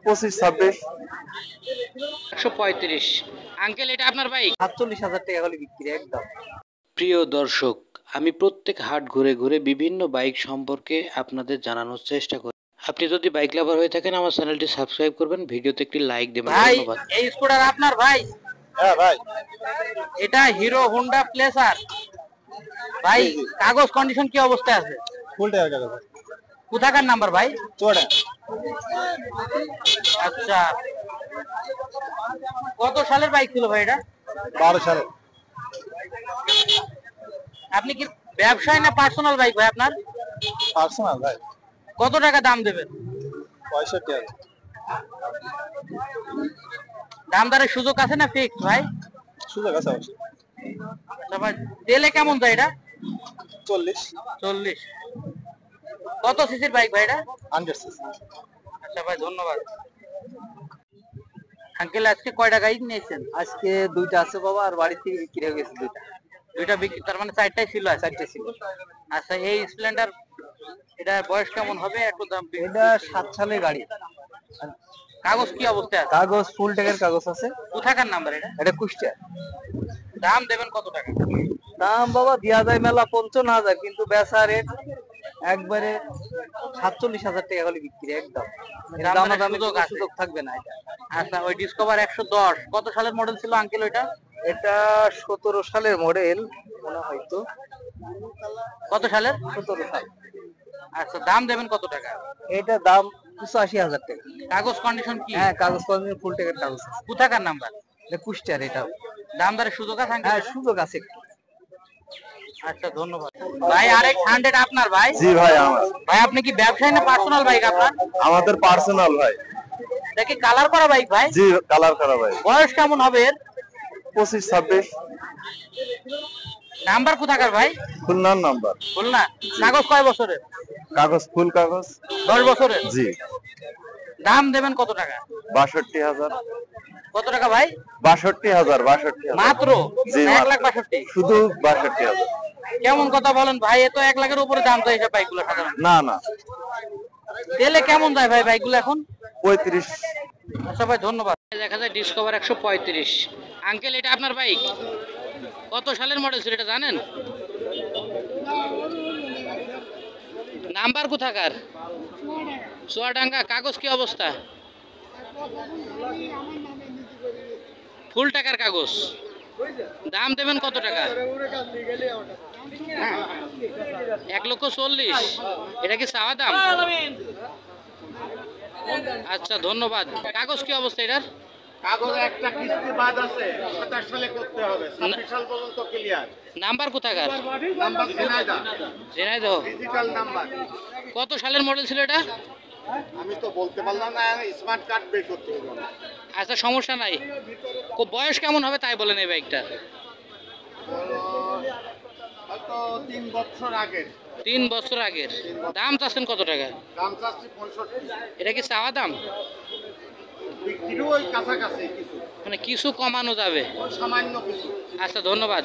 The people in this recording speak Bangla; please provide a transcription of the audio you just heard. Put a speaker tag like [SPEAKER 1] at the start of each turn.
[SPEAKER 1] 25-26
[SPEAKER 2] 135। আঙ্কেল এটা আপনার বাইক?
[SPEAKER 3] 47,000 টাকা হলে বিক্রি একদম।
[SPEAKER 2] প্রিয় দর্শক, আমি প্রত্যেক হাট ঘুরে ঘুরে বিভিন্ন বাইক সম্পর্কে আপনাদের জানানোর চেষ্টা করি। আপনি যদি বাইক লাভার হয়ে থাকেন আমার চ্যানেলটি সাবস্ক্রাইব করবেন, ভিডিওতে একটি লাইক দেবেন।
[SPEAKER 3] ভাই
[SPEAKER 2] ধন্যবাদ।
[SPEAKER 3] এই স্কুটার আপনার ভাই?
[SPEAKER 1] হ্যাঁ ভাই,
[SPEAKER 3] এটা হিরো হোন্ডা প্লেসার ভাই। কাগজ কন্ডিশন কি অবস্থায় আছে?
[SPEAKER 1] ফুল টাকার কাগজ।
[SPEAKER 3] কোথাকার নাম্বার ভাই?
[SPEAKER 1] চোড়া।
[SPEAKER 3] আচ্ছা, কত সালের বাইক ছিল ভাই এটা?
[SPEAKER 1] 12 সালে।
[SPEAKER 3] আপনি কি ব্যবসায় না পার্সোনাল বাইক ভাই আপনার?
[SPEAKER 1] পার্সোনাল ভাই।
[SPEAKER 3] কত টাকা দাম দেবেন?
[SPEAKER 1] 65,000।
[SPEAKER 3] দাম দরের সুযোগ আছে না ফিক্স ভাই?
[SPEAKER 1] সুযোগ আছে অবশ্যই।
[SPEAKER 3] আচ্ছা ভাই, তেলে কেমন যায় এটা?
[SPEAKER 1] 40।
[SPEAKER 3] কত সিসির বাইক ভাই এটা?
[SPEAKER 1] 100 cc।
[SPEAKER 3] আচ্ছা ভাই, ধন্যবাদ। আঙ্কেল আজকে কয়টা গাড়ি নিয়েছেন?
[SPEAKER 4] আজকে দুইটা আছে বাবা, আর বাড়ি থেকে বিক্রি হয়ে গেছে
[SPEAKER 3] দুইটা বিক্রি, তার মানে চারটাই ছিল?
[SPEAKER 4] চারটে ছিল।
[SPEAKER 3] আচ্ছা, এই স্প্লেন্ডার এটা বয়স কেমন হবে একটু দাম?
[SPEAKER 4] এটা 7 সালের গাড়ি।
[SPEAKER 3] কাগজ কি অবস্থায় আছে?
[SPEAKER 4] কাগজ ফুল টাকার কাগজ আছে।
[SPEAKER 3] কোথাকার নাম্বার এটা?
[SPEAKER 4] এটা কুষ্টিয়া।
[SPEAKER 3] দাম দেবেন কত টাকা?
[SPEAKER 4] দাম বাবা দেওয়া যায় মেলা 55,000, কিন্তু বেচা রেট একবারে 47,000 টাকা হলে বিক্রি একদম। দামাদামি সুযোগ থাকবে না এটা।
[SPEAKER 3] আচ্ছা, ওই ডিসকভার 110 কত সালের মডেল ছিল আঙ্কেল ওইটা?
[SPEAKER 4] এটা 17 সালের মডেল মনে হয়তো।
[SPEAKER 3] কত সালের?
[SPEAKER 4] 17 সাল।
[SPEAKER 3] আচ্ছা, দাম দেবেন কত টাকা?
[SPEAKER 4] এটা দাম 85,000 টাকা।
[SPEAKER 3] কাগজ কন্ডিশন কি?
[SPEAKER 4] হ্যাঁ, কাগজ কন্ডিশন ফুল টাকার কাগজ আছে।
[SPEAKER 3] কোথাকার নাম্বার?
[SPEAKER 4] এটা কুষ্টিয়ার। এটা
[SPEAKER 3] দাম দরের সুযোগ আছে আঙ্কেল?
[SPEAKER 4] হ্যাঁ, সুযোগ আছে।
[SPEAKER 3] আচ্ছা, ধন্যবাদ ভাই। আরেক 100 আপনার ভাই?
[SPEAKER 1] জি ভাই আমার।
[SPEAKER 3] ভাই আপনি কি ব্যবসায়ী না পার্সোনাল বাইক আপনার?
[SPEAKER 1] আমাদের পার্সোনাল ভাই।
[SPEAKER 3] এটা কি কালার করা বাইক ভাই?
[SPEAKER 1] জি কালার করা ভাই।
[SPEAKER 3] বয়স কেমন হবে এর?
[SPEAKER 1] 25-26
[SPEAKER 3] নাম্বার কোথাকার ভাই?
[SPEAKER 1] খুলনার নাম্বার।
[SPEAKER 3] খুলনা। কাগজ কয় বছরের?
[SPEAKER 1] কাগজ ফুল কাগজ।
[SPEAKER 3] 10 বছরের।
[SPEAKER 1] জি।
[SPEAKER 3] দাম দেবেন কত টাকা?
[SPEAKER 1] 62,000।
[SPEAKER 3] কত টাকা ভাই?
[SPEAKER 1] 62,000।
[SPEAKER 3] মাত্র?
[SPEAKER 1] জি,
[SPEAKER 3] 1,62,000
[SPEAKER 1] শুধু 62,000।
[SPEAKER 3] কেমন কথা বলেন ভাই, এ তো 1 লাখের উপরে দাম তো এইসব বাইকগুলো সাধারণত।
[SPEAKER 1] না না,
[SPEAKER 3] তেলে কেমন যায় ভাই বাইকগুলো এখন?
[SPEAKER 1] 35।
[SPEAKER 3] আচ্ছা ভাই, ধন্যবাদ।
[SPEAKER 2] দেখা যায় ডিসকভার 135। আঙ্কেল এটা আপনার বাইক? কত সালের মডেল ছিল এটা জানেন? নাম্বার কোথাকার? চুয়াডাঙ্গা। কাগজ কি অবস্থা? ফুল টাকার কাগজ। দাম দেবেন কত টাকা? 1,40,000। এটা কি চাওয়া দাম? আচ্ছা, ধন্যবাদ। কাগজ কি অবস্থা এটার?
[SPEAKER 5] কাগজ একটা কিস্তি বাদ আছে, 27 সালে করতে হবে, 26 সাল পর্যন্ত ক্লিয়ার।
[SPEAKER 2] নাম্বার কোথাকার?
[SPEAKER 5] নাম্বার
[SPEAKER 2] ঝিনাইদহ।
[SPEAKER 5] Digital number.
[SPEAKER 2] কত সালের মডেল ছিল এটা?
[SPEAKER 5] আমি তো বলতে পারলাম না, স্মার্ট কার্ড বের করতে হবে।
[SPEAKER 2] আচ্ছা, সমস্যা নাই। বয়স কেমন হবে তাই বলেন এই বাইকটা?
[SPEAKER 5] হয়তো 3 বছর আগের।
[SPEAKER 2] 3 বছর আগের। দাম চাচ্ছেন কত টাকা?
[SPEAKER 5] দাম চাচ্ছি 65।
[SPEAKER 2] এটা কি চাওয়া দাম?
[SPEAKER 5] বিক্রিও ওই কাছাকাছি কিছু,
[SPEAKER 2] মানে কিছু কমানো যাবে?
[SPEAKER 5] সামান্য কিছু।
[SPEAKER 2] আচ্ছা, ধন্যবাদ।